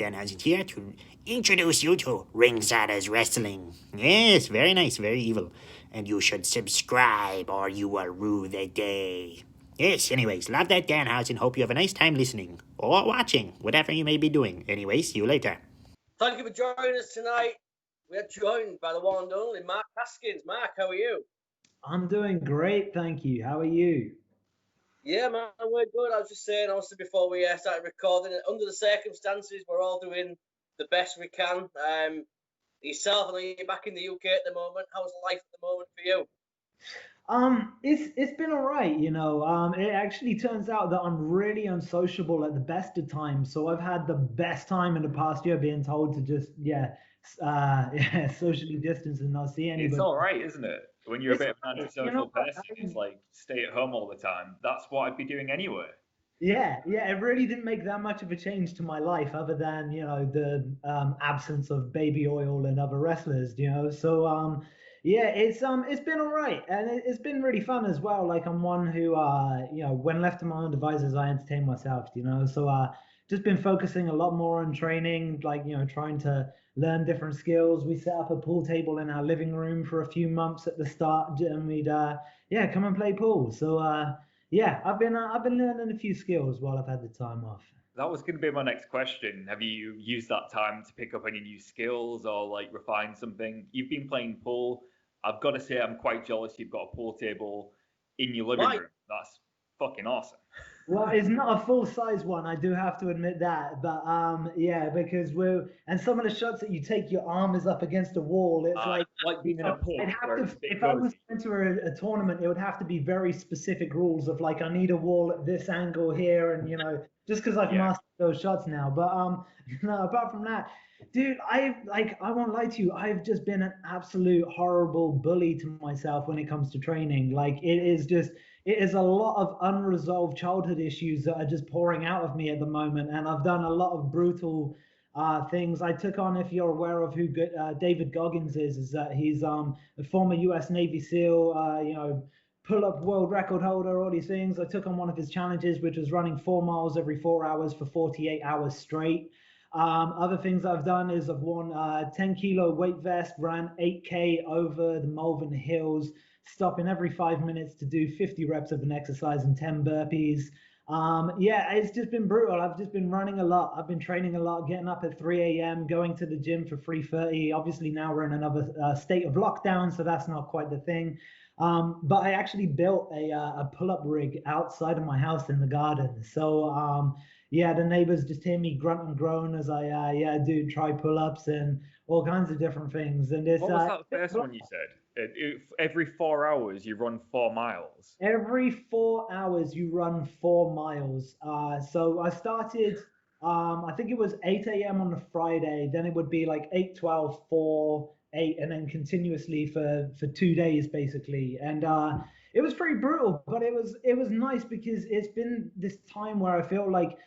Danielson here to introduce you to Ringsiders Wrestling. Yes, very nice, very evil. And you should subscribe or you will rue the day. Yes, anyways, love that Danhausen. Hope you have a nice time listening or watching, whatever you may be doing. Anyways, see you later. Thank you for joining us tonight. We are joined by the one and only Mark Haskins. Mark, how are you? I'm doing great, thank you. How are you? Yeah, man, we're good. I was just saying, also before we started recording, under the circumstances, we're all doing the best we can. Yourself, I know you're back in the UK at the moment. How's life at the moment for you? It's been all right, you know. It actually turns out that I'm really unsociable at the best of times. So I've had the best time in the past year being told to just socially distance and not see anybody. It's all right, isn't it? When you're a bit of an antisocial person, it's like stay at home all the time. That's what I'd be doing anyway. Yeah, it really didn't make that much of a change to my life, other than the absence of baby oil and other wrestlers, So yeah, it's been all right, and it's been really fun as well. Like I'm one who when left to my own devices, I entertain myself, So just been focusing a lot more on training, like trying to learn different skills. We set up a pool table in our living room for a few months at the start, and we'd come and play pool. So yeah, I've been learning a few skills while I've had the time off. That was going to be my next question. Have you used that time to pick up any new skills or like refine something? You've been playing pool. I've got to say, I'm quite jealous you've got a pool table in your living room. That's fucking awesome. Well, it's not a full-size one, I do have to admit that. But because and some of the shots that you take, your arm is up against a wall. It's like being in a pool. If I was going to a tournament, it would have to be very specific rules of like, I need a wall at this angle here, and just because I've mastered those shots now. But no, apart from that, dude, I won't lie to you, I've just been an absolute horrible bully to myself when it comes to training. Like it is a lot of unresolved childhood issues that are just pouring out of me at the moment, and I've done a lot of brutal things. I took on, if you're aware of who David Goggins is that he's a former U.S. Navy SEAL, pull-up world record holder, all these things. I took on one of his challenges, which was running 4 miles every 4 hours for 48 hours straight. Other things I've done is I've worn a 10-kilo weight vest, ran 8K over the Malvern Hills, stopping every 5 minutes to do 50 reps of an exercise and 10 burpees. It's just been brutal. I've just been running a lot. I've been training a lot, getting up at 3 a.m., going to the gym for 3:30. Obviously, now we're in another state of lockdown, so that's not quite the thing. But I actually built a pull-up rig outside of my house in the garden. So the neighbors just hear me grunt and groan as I do try pull-ups and all kinds of different things. And it's, what was that first one you said? Every 4 hours you run 4 miles. Every 4 hours you run 4 miles. So I started, I think it was 8 a.m. on the Friday. Then it would be like 8, 12, 4, 8, and then continuously for 2 days basically. And it was pretty brutal, but it was nice because it's been this time where I feel like,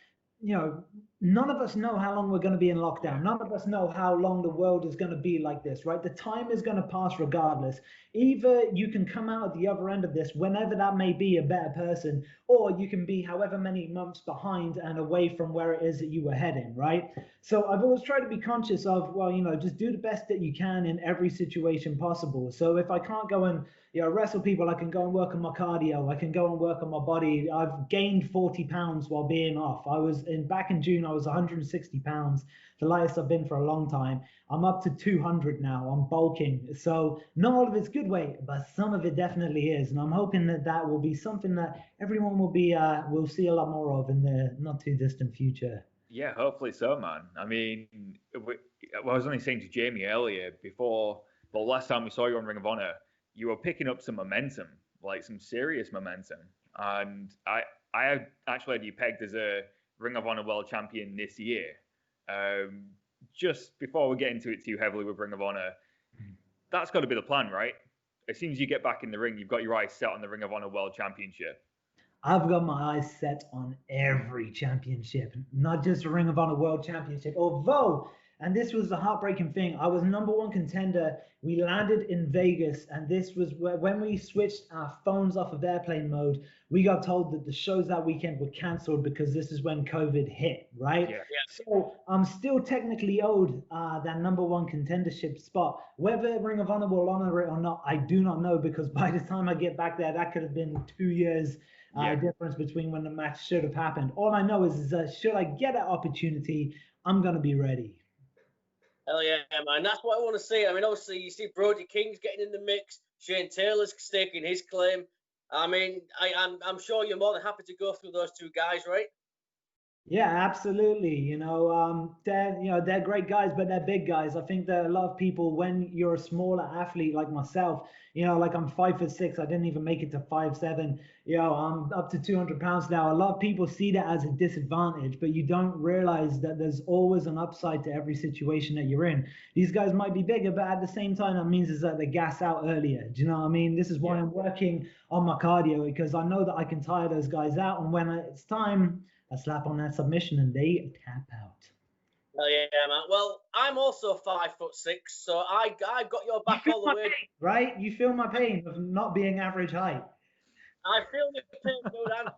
none of us know how long we're going to be in lockdown. None of us know how long the world is going to be like this, right? The time is going to pass regardless. Either you can come out at the other end of this, whenever that may be, a better person, or you can be however many months behind and away from where it is that you were heading, right? So I've always tried to be conscious of, just do the best that you can in every situation possible. So if I can't go and wrestle people, I can go and work on my cardio. I can go and work on my body. I've gained 40 pounds while being off. Back in June, I was 160 pounds, the lightest I've been for a long time. I'm up to 200 now. I'm bulking. So not all of it's good weight, but some of it definitely is. And I'm hoping that will be something that everyone will see a lot more of in the not too distant future. Yeah, hopefully so, man. I mean, I was only saying to Jamie earlier last time we saw you on Ring of Honor, you were picking up some momentum, like some serious momentum. And I actually had you pegged as a Ring of Honor World Champion this year. Just before we get into it too heavily with Ring of Honor, that's got to be the plan, right? As soon as you get back in the ring, you've got your eyes set on the Ring of Honor World Championship. I've got my eyes set on every championship, not just the Ring of Honor World Championship. Although And this was the heartbreaking thing. I was #1 contender. We landed in Vegas, and this was when we switched our phones off of airplane mode, we got told that the shows that weekend were canceled because this is when COVID hit, right? Yeah. So I'm still technically owed that #1 contendership spot. Whether Ring of Honor will honor it or not, I do not know, because by the time I get back there, that could have been 2 years difference between when the match should have happened. All I know is should I get that opportunity, I'm going to be ready. Hell yeah, man. That's what I want to see. I mean, obviously, you see Brodie King's getting in the mix. Shane Taylor's staking his claim. I mean, I'm sure you're more than happy to go through those two guys, right? Yeah, absolutely. They're great guys, but they're big guys. I think that a lot of people, when you're a smaller athlete like myself, like I'm 5'6", I didn't even make it to 5'7". I'm up to 200 pounds now. A lot of people see that as a disadvantage, but you don't realize that there's always an upside to every situation that you're in. These guys might be bigger, but at the same time, that means is that they gas out earlier. Do you know what I mean? This is why I'm working on my cardio, because I know that I can tire those guys out, and when it's time, I slap on that submission and they tap out. Hell yeah, man. Well, I'm also 5'6", so I got your back all the way. Pain, right? You feel my pain of not being average height. I feel the pain, dude. I'm 5'6".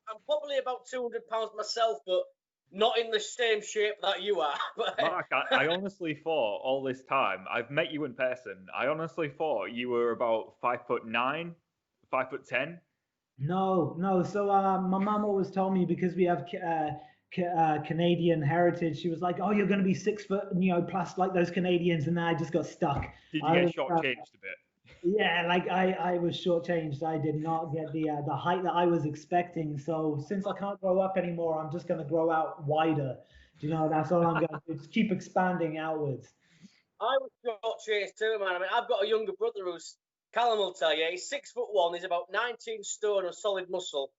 I'm probably about 200 pounds myself, but not in the same shape that you are. Mark, I honestly thought all this time, I've met you in person, I honestly thought you were about 5'9", 5'10". No. So my mom always told me, because we have Canadian heritage, she was like, "Oh, you're going to be 6 foot, plus like those Canadians," and then I just got stuck. Did you get shortchanged a bit? Yeah, like I was shortchanged. I did not get the height that I was expecting. So since I can't grow up anymore, I'm just going to grow out wider. That's all I'm going to do. Just keep expanding outwards. I was shortchanged too, man. I mean, I've got a younger brother who's, Callum will tell you, he's 6'1", he's about 19 stone of solid muscle,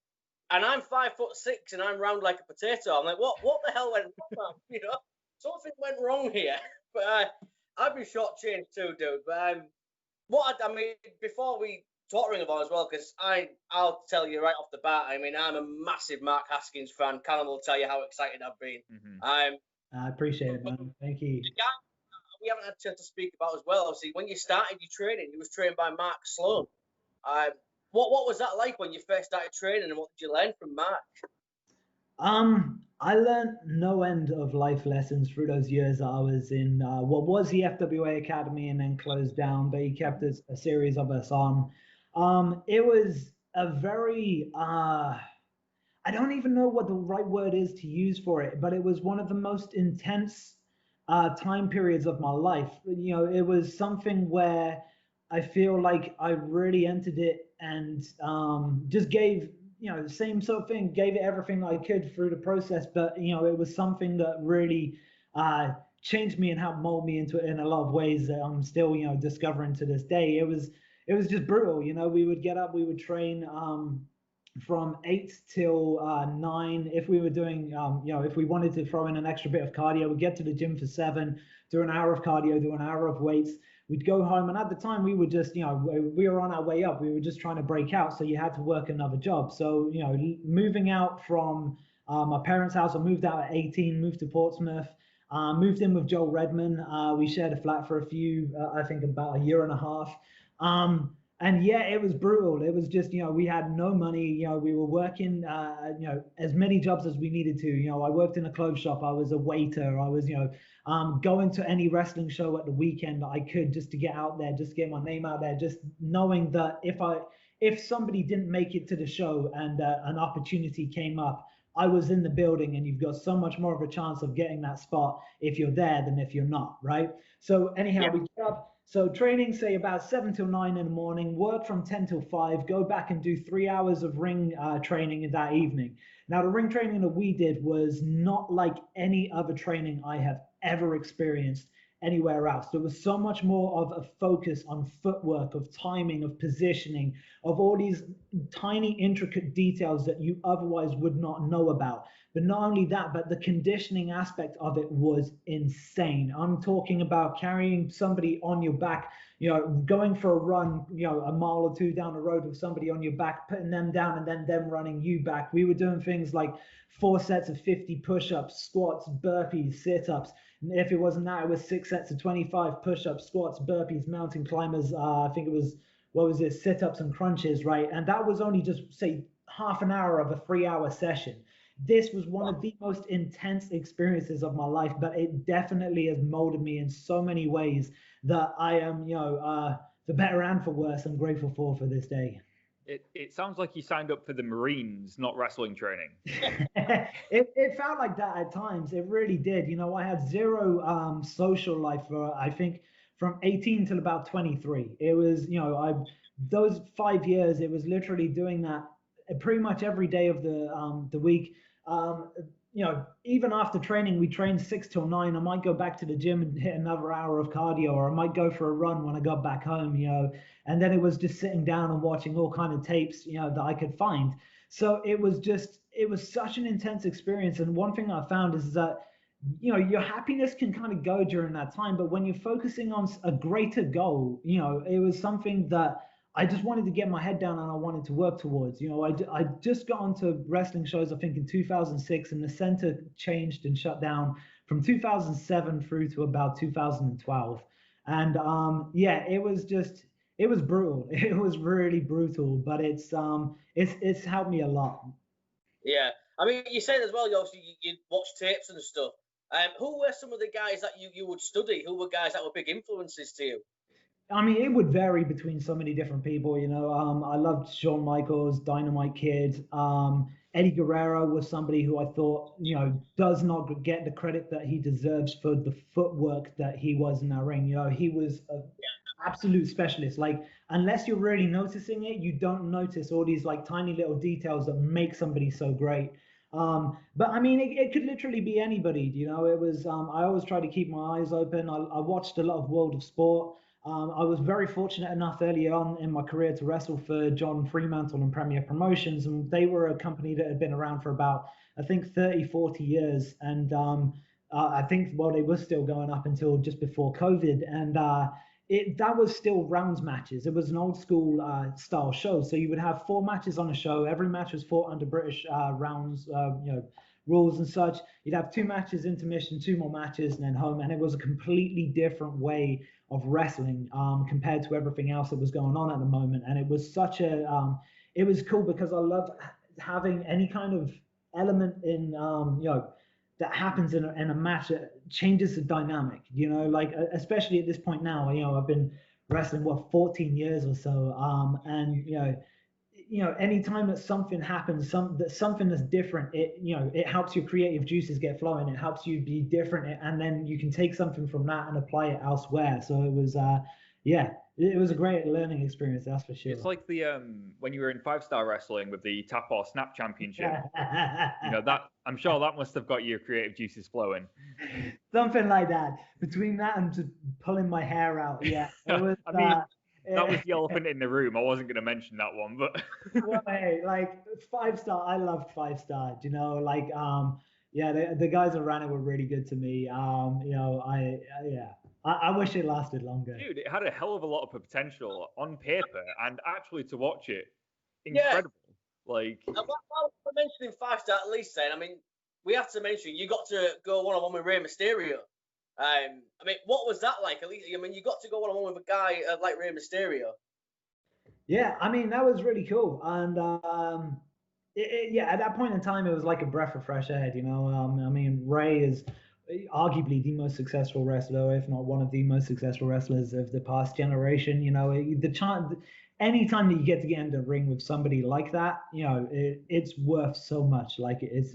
and I'm 5'6", and I'm round like a potato. I'm like, what the hell went wrong, man? Something went wrong here. But I've been shortchanged too, dude. But I mean, before we talk Ring of Honor as well, because I'll tell you right off the bat, I mean, I'm a massive Mark Haskins fan. Callum will tell you how excited I've been. Mm-hmm. I appreciate it, man. Thank you. The guy we haven't had a chance to speak about as well, obviously, when you started your training, you was trained by Mark Sloan. What was that like when you first started training, and what did you learn from Mark? I learned no end of life lessons through those years that I was in what was the FWA Academy and then closed down, but he kept a series of us on. It was a very, I don't even know what the right word is to use for it, but it was one of the most intense time periods of my life. It was something where I feel like I really entered it and just gave, the same sort of thing, gave it everything I could through the process. But, it was something that really changed me and helped mold me into it in a lot of ways that I'm still, discovering to this day. It was just brutal. We would get up, we would train from 8 till 9. If we were doing, if we wanted to throw in an extra bit of cardio, we'd get to the gym for 7, do an hour of cardio, do an hour of weights. We'd go home, and at the time we were just, we were on our way up. We were just trying to break out, so you had to work another job. So, moving out from my parents' house, I moved out at 18, moved to Portsmouth, moved in with Joel Redman. We shared a flat for I think about a year and a half. And yeah, it was brutal. It was just, we had no money. We were working, as many jobs as we needed to. I worked in a clothes shop. I was a waiter. I was, going to any wrestling show at the weekend that I could, just to get out there, just get my name out there, just knowing that if somebody didn't make it to the show and an opportunity came up, I was in the building, and you've got so much more of a chance of getting that spot if you're there than if you're not, right? So anyhow, we get up. So training, say about 7 till 9 in the morning, work from 10 till 5, go back and do 3 hours of ring training in that evening. Now, the ring training that we did was not like any other training I have ever experienced anywhere else. There was so much more of a focus on footwork, of timing, of positioning, of all these tiny intricate details that you otherwise would not know about. But not only that, but the conditioning aspect of it was insane. I'm talking about carrying somebody on your back, going for a run, a mile or two down the road with somebody on your back, putting them down and then them running you back. We were doing things like 4 sets of 50 push-ups, squats, burpees, sit-ups. And if it wasn't that, it was 6 sets of 25 push-ups, squats, burpees, mountain climbers. I think it was, what was it, sit-ups and crunches, right? And that was only just, say, half an hour of a 3-hour session. This was one of the most intense experiences of my life, but it definitely has molded me in so many ways that I am, for better and for worse, I'm grateful for this day. It sounds like you signed up for the Marines, not wrestling training. It felt like that at times. It really did. I had zero social life for, I think, from 18 till about 23. It was, those 5 years, it was literally doing that pretty much every day of the week. Even after training, we trained 6 till 9. I might go back to the gym and hit another hour of cardio, or I might go for a run when I got back home, and then it was just sitting down and watching all kind of tapes, that I could find. So it was such an intense experience. And one thing I found is that, your happiness can kind of go during that time, but when you're focusing on a greater goal, it was something that I just wanted to get my head down and I wanted to work towards. I just got onto wrestling shows, I think in 2006, and the center changed and shut down from 2007 through to about 2012. And it was brutal. It was really brutal, but it's helped me a lot. Yeah, I mean, you said as well, you watch tapes and stuff. Who were some of the guys that you would study? Who were guys that were big influences to you? I mean, it would vary between so many different people, I loved Shawn Michaels, Dynamite Kid. Eddie Guerrero was somebody who I thought, does not get the credit that he deserves for the footwork that he was in that ring. He was an absolute specialist. Like, unless you're really noticing it, you don't notice all these like tiny little details that make somebody so great. But I mean, it could literally be anybody, it was, I always try to keep my eyes open. I watched a lot of World of Sport. I was very fortunate enough early on in my career to wrestle for John Fremantle and Premier Promotions, and they were a company that had been around for about, I think, 30, 40 years. And I think, well, they were still going up until just before COVID. And that was still rounds matches. It was an old school style show. So you would have 4 matches on a show. Every match was fought under British rounds, rules and such. You'd have 2 matches, intermission, 2 more matches, and then home. And it was a completely different way of wrestling compared to everything else that was going on at the moment. And it was such it was cool because I loved having any kind of element in, that happens in a match that changes the dynamic, like especially at this point now, I've been wrestling, 14 years or so. And, anytime that something happens, something that's different, it helps your creative juices get flowing. It helps you be different, and then you can take something from that and apply it elsewhere. So it was, it was a great learning experience, that's for sure. It's like the when you were in 5-star wrestling with the Tap or Snap Championship. That I'm sure that must have got your creative juices flowing. Something like that. Between that and just pulling my hair out, yeah. It was, I mean, that was the elephant in the room. I wasn't going to mention that one, but well, hey, like 5-star, I loved 5-star. Like the guys that ran it were really good to me. I wish it lasted longer. Dude, it had a hell of a lot of potential on paper, and actually to watch it, incredible. Yeah. Like, while we're mentioning 5-star at least, then I mean, we have to mention you got to go one-on-one with Rey Mysterio. I mean, what was that like? At least, I mean, you got to go one-on-one with a guy like Rey Mysterio. Yeah, I mean, that was really cool. And at that point in time, it was like a breath of fresh air, I mean, Rey is arguably the most successful wrestler, if not one of the most successful wrestlers of the past generation. Anytime that you get to get in the ring with somebody like that, it's worth so much. Like, it's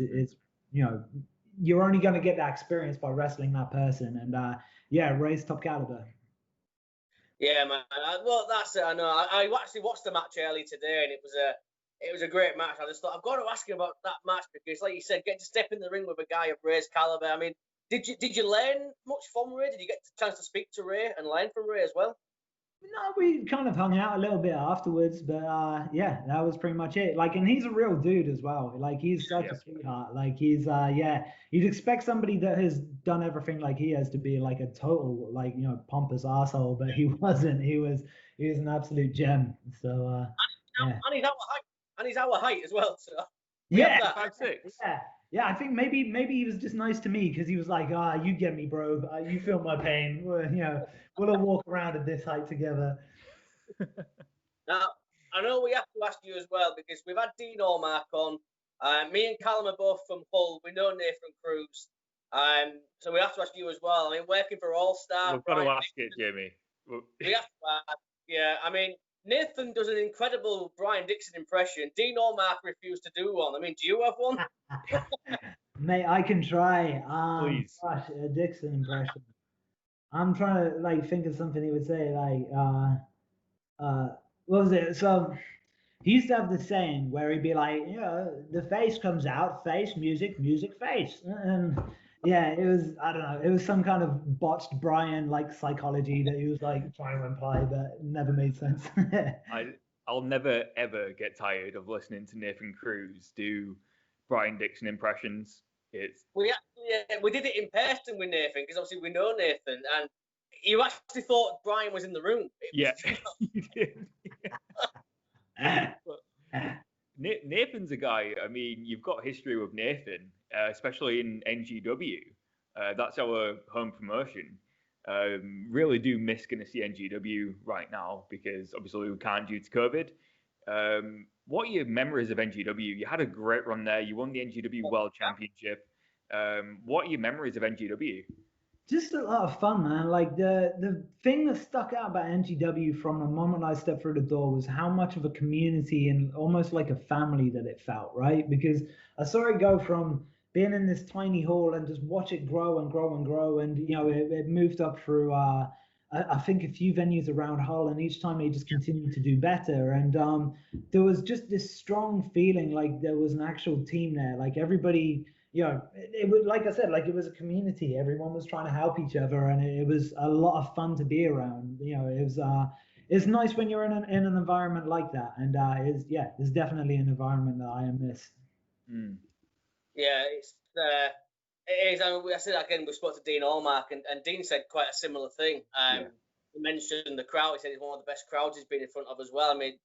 you're only going to get that experience by wrestling that person. And Rey's top caliber. Yeah, man. Well, that's it. I know. I actually watched the match early today, and it was a great match. I just thought I've got to ask you about that match because, like you said, getting to step in the ring with a guy of Rey's caliber. I mean, did you learn much from Rey? Did you get the chance to speak to Rey and learn from Rey as well? No, we kind of hung out a little bit afterwards, but yeah, that was pretty much it. Like, and he's a real dude as well. Like, he's such a sweetheart. Like, he's yeah, you'd expect somebody that has done everything like he has to be like a total like pompous asshole, but he wasn't. He was an absolute gem. So yeah. And he's our height. And he's our height as well. So Yeah, 5'6". yeah. I think maybe he was just nice to me because he was like, you get me, bro. You feel my pain. We'll all walk around at this height together. Now, I know we have to ask you as well because we've had Dean Allmark on. Me and Callum are both from Hull. We know Nathan Cruz. So we have to ask you as well. I mean, working for All Star. We've got to ask it, Jamie. We have to ask. Yeah, I mean, Nathan does an incredible Brian Dixon impression. Dean Allmark refused to do one. I mean, do you have one? Mate, I can try. Please. Gosh, a Dixon impression. I'm trying to like think of something he would say what was it? So he used to have this saying where he'd be like, the face comes out, face, music, music, face. And yeah, it was, I don't know, it was some kind of botched Brian like psychology that he was like trying to imply, but it never made sense. I'll never ever get tired of listening to Nathan Cruz do Brian Dixon impressions. We did it in person with Nathan because obviously we know Nathan, and you actually thought Brian was in the room. Yeah, you did. Nathan's a guy. I mean, you've got history with Nathan, especially in NGW. That's our home promotion. Really do miss going to see NGW right now because obviously we can't due to COVID. What are your memories of NGW? You had a great run there. You won the NGW World Championship. What are your memories of NGW? Just a lot of fun, man. Like the thing that stuck out about NGW from the moment I stepped through the door was how much of a community and almost like a family that it felt, right? Because I saw it go from being in this tiny hall and just watch it grow and grow and grow, and it moved up through I think a few venues around Hull, and each time they just continued to do better. And there was just this strong feeling like there was an actual team there, like everybody. It was like I said, like it was a community. Everyone was trying to help each other, and it was a lot of fun to be around. It's nice when you're in an environment like that, and it's definitely an environment that I miss. Mm. Yeah, it is. I said again, we spoke to Dean Allmark, and Dean said quite a similar thing. He mentioned the crowd. He said it's one of the best crowds he's been in front of as well. I mean,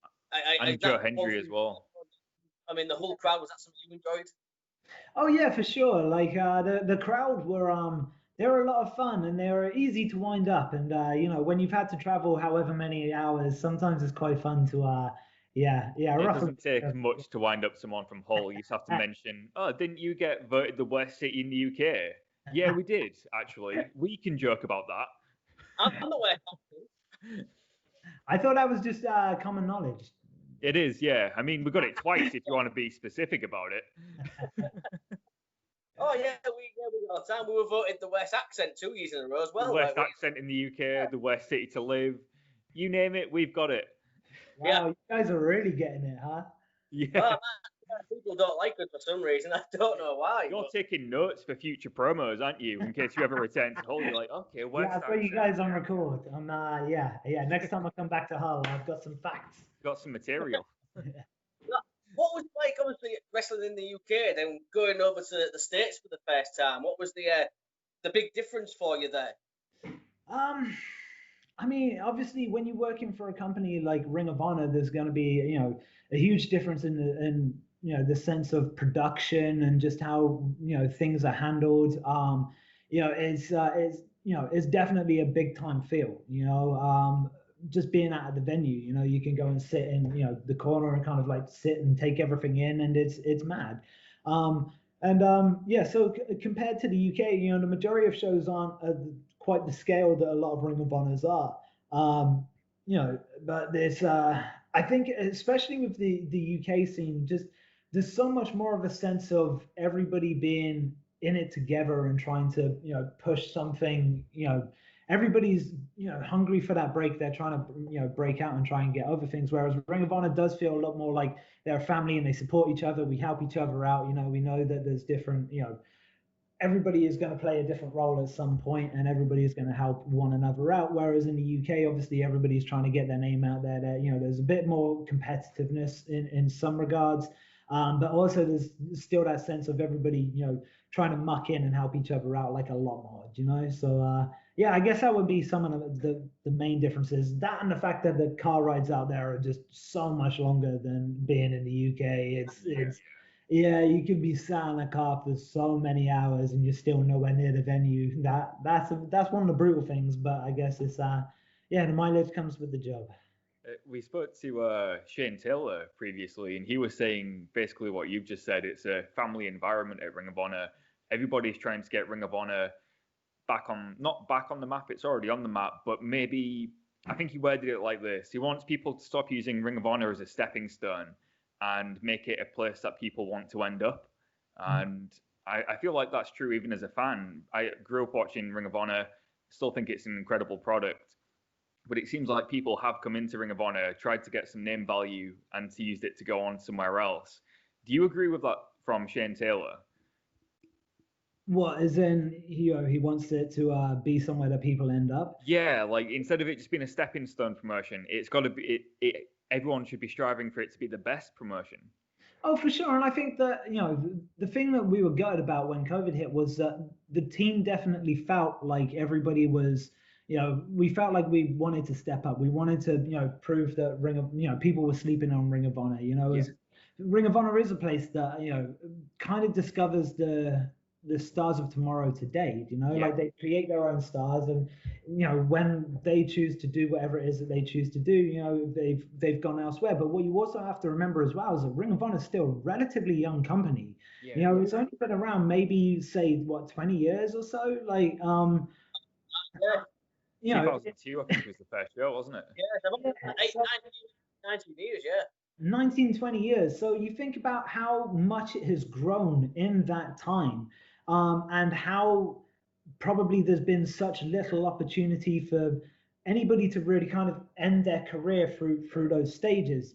and Joe Hendry as well. I mean, the whole crowd, was that something you enjoyed? Oh yeah, for sure. Like the crowd were they were a lot of fun, and they were easy to wind up. And when you've had to travel however many hours, sometimes it's quite fun to It doesn't take much to wind up someone from Hull. You just have to mention, didn't you get voted the worst city in the UK? Yeah, we did actually. We can joke about that. I'm not aware. I thought that was just common knowledge. It is, yeah. I mean, we got it twice if you want to be specific about it. Oh yeah, we got time. We were voted the worst accent 2 years in a row as well. The worst accent in the UK, the worst city to live. You name it, we've got it. Wow, you guys are really getting it, huh? Yeah. Well, people don't like us for some reason. I don't know why. You're taking notes for future promos, aren't you? In case you ever return to Hull, you're like, okay, where's I've got you guys on record. Next time I come back to Hull, I've got some facts. Got some material. What was it like, obviously, wrestling in the UK, then going over to the States for the first time? What was the big difference for you there? I mean, obviously, when you're working for a company like Ring of Honor, there's going to be, a huge difference in the sense of production and just how, things are handled. It's definitely a big time feel, just being out of the venue, you can go and sit in, the corner and kind of like sit and take everything in, and it's mad. So compared to the UK, the majority of shows aren't quite the scale that a lot of Ring of Honors are. But there's, I think, especially with the UK scene, just there's so much more of a sense of everybody being in it together and trying to, push something, everybody's, hungry for that break. They're trying to, break out and try and get over things. Whereas Ring of Honor does feel a lot more like they're a family and they support each other. We help each other out. We know that there's different, everybody is going to play a different role at some point, and everybody is going to help one another out. Whereas in the UK, obviously, everybody's trying to get their name out there. There's a bit more competitiveness in some regards, but also there's still that sense of everybody, trying to muck in and help each other out like a lot more. So yeah, I guess that would be some of the main differences. That and the fact that the car rides out there are just so much longer than being in the UK. It's yeah, you can be sat in a car for so many hours and you're still nowhere near the venue. That's one of the brutal things, but I guess it's yeah, the mileage comes with the job. We spoke to Shane Taylor previously, and he was saying basically what you've just said. It's a family environment at Ring of Honor. Everybody's trying to get Ring of Honor not back on the map. It's already on the map, but maybe, I think he worded it like this. He wants people to stop using Ring of Honor as a stepping stone and make it a place that people want to end up. And I feel like that's true even as a fan. I grew up watching Ring of Honor, still think it's an incredible product, but it seems like people have come into Ring of Honor, tried to get some name value and to use it to go on somewhere else. Do you agree with that from Shane Taylor? What, as in, he wants it to be somewhere that people end up? Yeah, like instead of it just being a stepping stone promotion, it's got to be, everyone should be striving for it to be the best promotion. Oh, for sure. And I think that, the thing that we were gutted about when COVID hit was that the team definitely felt like everybody was, we felt like we wanted to step up. We wanted to, prove that people were sleeping on Ring of Honor. Ring of Honor is a place that, kind of discovers the stars of tomorrow today. Like they create their own stars, and when they choose to do whatever it is that they choose to do, they've gone elsewhere. But what you also have to remember as well is that Ring of Honor is still a relatively young company. It's only been around maybe say 20 years or so. Like 2002, I think was the first show, wasn't it? Yeah, 19 years, yeah. 19, 20 years. So you think about how much it has grown in that time, and how probably there's been such little opportunity for anybody to really kind of end their career through those stages.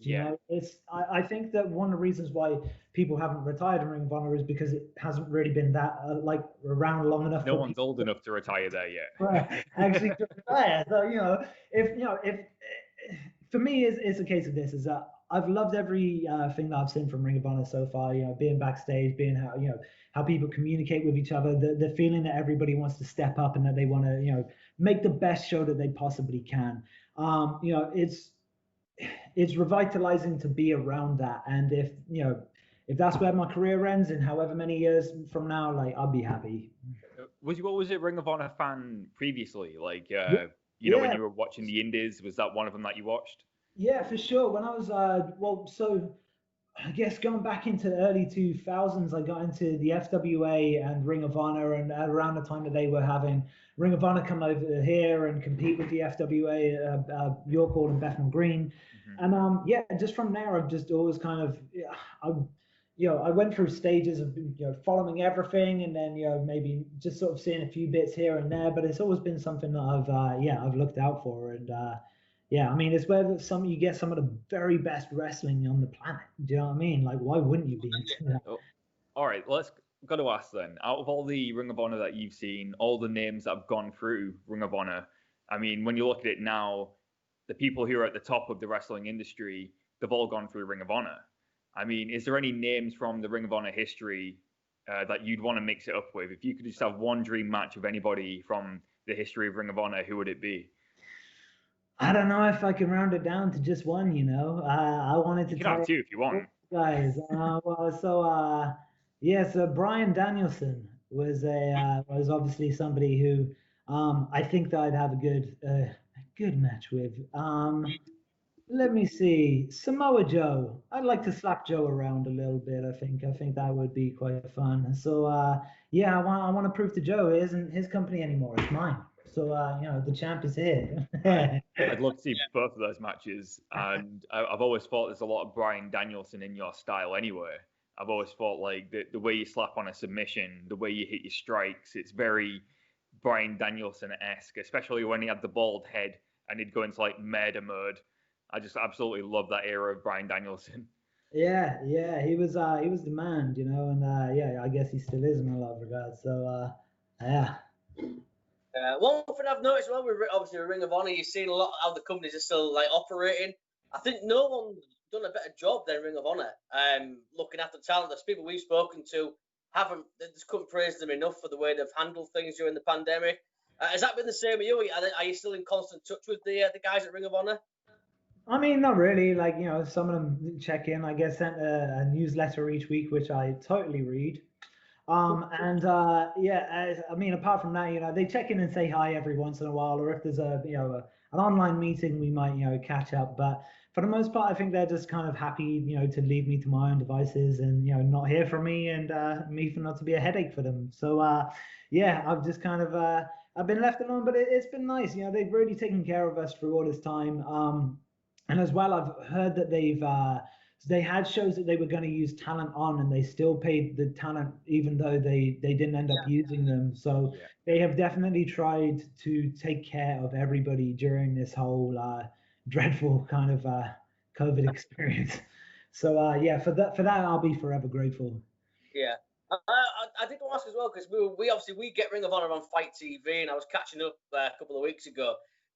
I think that one of the reasons why people haven't retired in Ring of Honor is because it hasn't really been that around long enough. No one's old enough to retire there yet. Right, actually to retire. So if for me it's a case of this, is that I've loved every thing that I've seen from Ring of Honor so far. Being backstage, being how people communicate with each other, the feeling that everybody wants to step up and that they want to make the best show that they possibly can. It's revitalizing to be around that, and if that's where my career ends in however many years from now, like, I'll be happy. Was you always a Ring of Honor fan previously? Like when you were watching the Indies, was that one of them that you watched? Yeah, for sure. When I was so I guess going back into the early 2000s, I got into the FWA and Ring of Honor, and around the time that they were having Ring of Honor come over here and compete with the FWA, York Hall and Bethnal Green. And just from there, I've just always kind of, I went through stages of following everything, and then maybe just sort of seeing a few bits here and there, but it's always been something that I've looked out for. And I mean, it's where you get some of the very best wrestling on the planet. Do you know what I mean? Like, why wouldn't you be into that? All right, got to ask then. Out of all the Ring of Honor that you've seen, all the names that have gone through Ring of Honor, I mean, when you look at it now, the people who are at the top of the wrestling industry, they've all gone through Ring of Honor. I mean, is there any names from the Ring of Honor history that you'd want to mix it up with? If you could just have one dream match of anybody from the history of Ring of Honor, who would it be? I don't know if I can round it down to just one. I wanted to. You can have two if you want, guys. So Bryan Danielson was obviously somebody who I think that I'd have a good match with. Let me see, Samoa Joe. I'd like to slap Joe around a little bit. I think that would be quite fun. So I want to prove to Joe it isn't his company anymore. It's mine. So, the champ is here. I'd love to see both of those matches. And I've always thought there's a lot of Bryan Danielson in your style anyway. I've always thought like the way you slap on a submission, the way you hit your strikes, it's very Bryan Danielson-esque, especially when he had the bald head and he'd go into like murder mode. I just absolutely love that era of Bryan Danielson. Yeah, he was the man, you know, and yeah, I guess he still is in a lot of regards. So yeah. One thing I've noticed, well, with obviously Ring of Honor, you've seen a lot of how the companies are still like operating. I think no one's done a better job than Ring of Honor, looking after talent. There's people we've spoken to they just couldn't praise them enough for the way they've handled things during the pandemic. Has that been the same with you? Are you still in constant touch with the guys at Ring of Honor? I mean, not really. Like, you know, some of them check in. I get sent a newsletter each week, which I totally read. And yeah, I mean, apart from that, you know, they check in and say hi every once in a while, or if there's an online meeting, we might, you know, catch up. But for the most part, I think they're just kind of happy, you know, to leave me to my own devices and, you know, not hear from me and me for not to be a headache for them. So yeah, I've just kind of I've been left alone, but it's been nice. You know, they've really taken care of us through all this time. And as well, I've heard that they had shows that they were going to use talent on, and they still paid the talent even though they didn't end up using them. So they have definitely tried to take care of everybody during this whole dreadful kind of COVID experience. So yeah, for that I'll be forever grateful. Yeah. I did want to ask as well, because we obviously get Ring of Honor on Fight TV, and I was catching up a couple of weeks ago,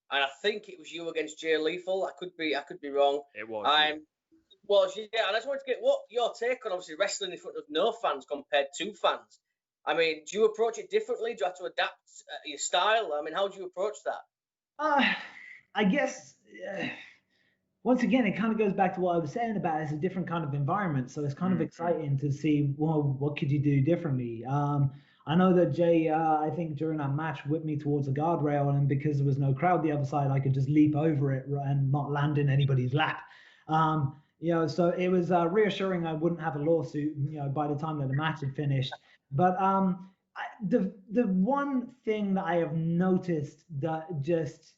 and I think it was you against Jay Lethal. I could be wrong. It was. Well, yeah, and I just wanted to get what your take on obviously wrestling in front of no fans compared to fans. I mean, do you approach it differently? Do you have to adapt your style? I mean, how do you approach that? I guess once again, it kind of goes back to what I was saying about it's a different kind of environment. So it's kind of exciting to see, well, what could you do differently? I know that Jay, I think during that match, whipped me towards a guardrail, and because there was no crowd the other side, I could just leap over it and not land in anybody's lap. You know, so it was reassuring I wouldn't have a lawsuit, you know, by the time that the match had finished. But the one thing that I have noticed that just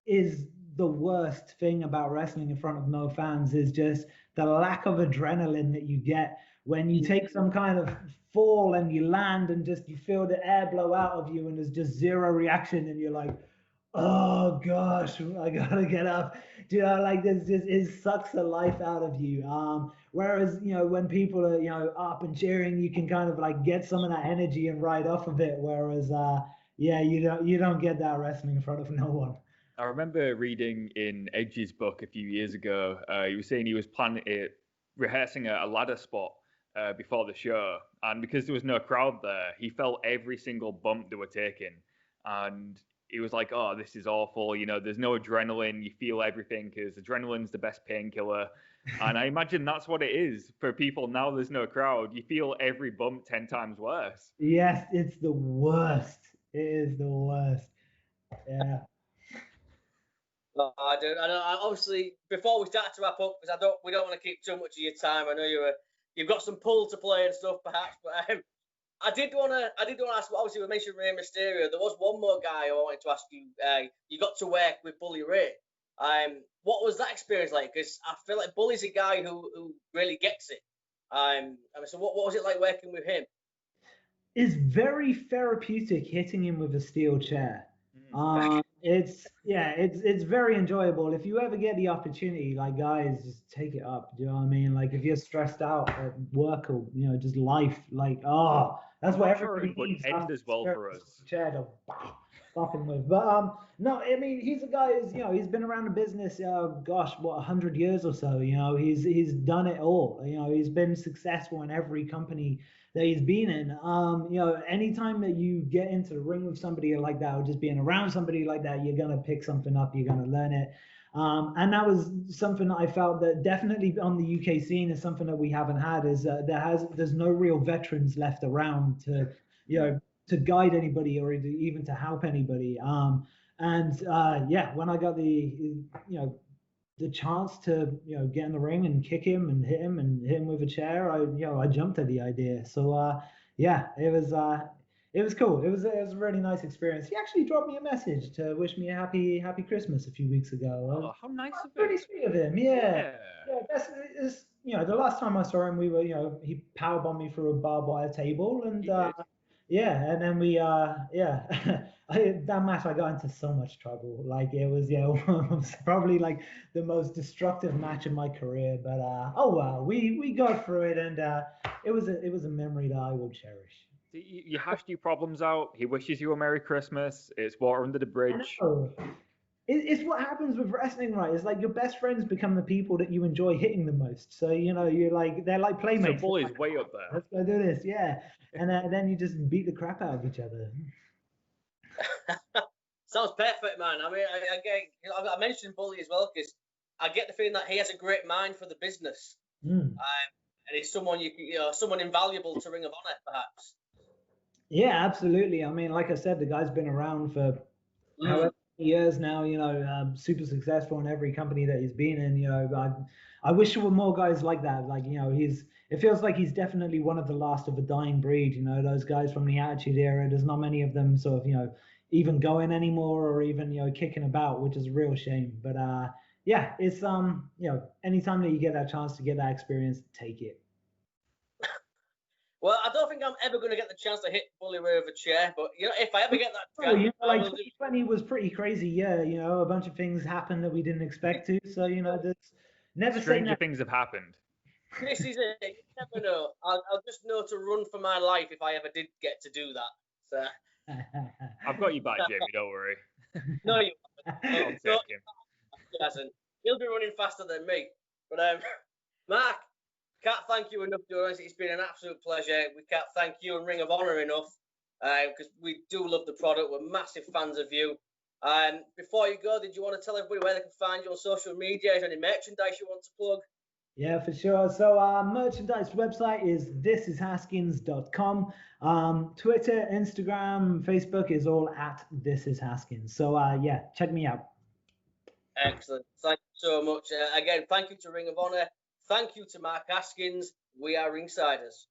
is the worst thing about wrestling in front of no fans is just the lack of adrenaline that you get when you take some kind of fall and you land and just you feel the air blow out of you and there's just zero reaction and you're like, oh gosh, I gotta get up. Do you know, like this just it sucks the life out of you. Whereas, you know, when people are, you know, up and cheering, you can kind of like get some of that energy and ride off of it. Whereas yeah, you don't get that wrestling in front of no one. I remember reading in Edge's book a few years ago, he was saying he was rehearsing a ladder spot before the show. And because there was no crowd there, he felt every single bump they were taking. And he was like, oh, this is awful. You know, there's no adrenaline. You feel everything because adrenaline's the best painkiller. And I imagine that's what it is for people. Now there's no crowd. You feel every bump 10 times worse. Yes, it's the worst. It is the worst. Yeah. No, I don't. Obviously, before we start to wrap up, because we don't want to keep too much of your time. I know you've got some pull to play and stuff, perhaps. But I did want to ask. Obviously, we mentioned Rey Mysterio. There was one more guy I wanted to ask you. You got to work with Bully Ray. What was that experience like? Because I feel like Bully's a guy who really gets it. So what was it like working with him? It's very therapeutic hitting him with a steel chair. It's very enjoyable. If you ever get the opportunity, like guys, just take it up. Do you know what I mean? Like if you're stressed out at work or you know just life, like that's what everybody needs. End as well for us. Chair to stop him with. But no, I mean he's a guy who's he's been around the business. Gosh, what 100 years or so. You know he's done it all. You know he's been successful in every company that he's been in. You know, anytime that you get into the ring with somebody like that, or just being around somebody like that, you're gonna pick something up, you're gonna learn it. And that was something that I felt that definitely on the UK scene is something that we haven't had. Is there's no real veterans left around to to guide anybody or even to help anybody. Yeah, when I got the chance to get in the ring and kick him and hit him with a chair, I jumped at the idea. So yeah, it was cool. It was a really nice experience. He actually dropped me a message to wish me a happy Christmas a few weeks ago. Oh, how nice of him! Pretty sweet of him. Yeah. That's the last time I saw him, we were he powerbombed me through a barbed wire table, and Yeah, and then we that match I got into so much trouble. Like it was it was probably like the most destructive match of my career. But oh well, we got through it, and it was a memory that I will cherish. You hashed your problems out. He wishes you a Merry Christmas. It's water under the I bridge. know. It's what happens with wrestling, right? It's like your best friends become the people that you enjoy hitting the most. So you're like they're like So playmates. Bully's way up there. Let's go do this, yeah. And then you just beat the crap out of each other. Sounds perfect, man. I mean, I mentioned Bully as well because I get the feeling that he has a great mind for the business, and he's someone someone invaluable to Ring of Honor, perhaps. Yeah, absolutely. I mean, like I said, the guy's been around for however many years now. Super successful in every company that he's been in. I wish there were more guys like that. Like it feels like he's definitely one of the last of a dying breed. Those guys from the Attitude Era. There's not many of them sort of even going anymore or even kicking about, which is a real shame. But yeah, it's anytime that you get that chance to get that experience, take it. Well, I don't think I'm ever going to get the chance to hit Bully with a chair, but if I ever get that chance, like 2020 was pretty crazy. Yeah, a bunch of things happened that we didn't expect to. So there's never stranger things have happened. This is it. You never know. I'll just know to run for my life if I ever did get to do that. So I've got you back, Jamie. Don't worry. No, you I'll take him. He'll be running faster than me. But Mark, can't thank you enough, Doris. It's been an absolute pleasure. We can't thank you and Ring of Honor enough because we do love the product. We're massive fans of you. Before you go, did you want to tell everybody where they can find you on social media? Is there any merchandise you want to plug? Yeah, for sure. So our merchandise website is thisishaskins.com. Twitter, Instagram, Facebook is all at thisishaskins. So yeah, check me out. Excellent. Thank you so much. Again, thank you to Ring of Honor. Thank you to Mark Haskins. We are Ringsiders.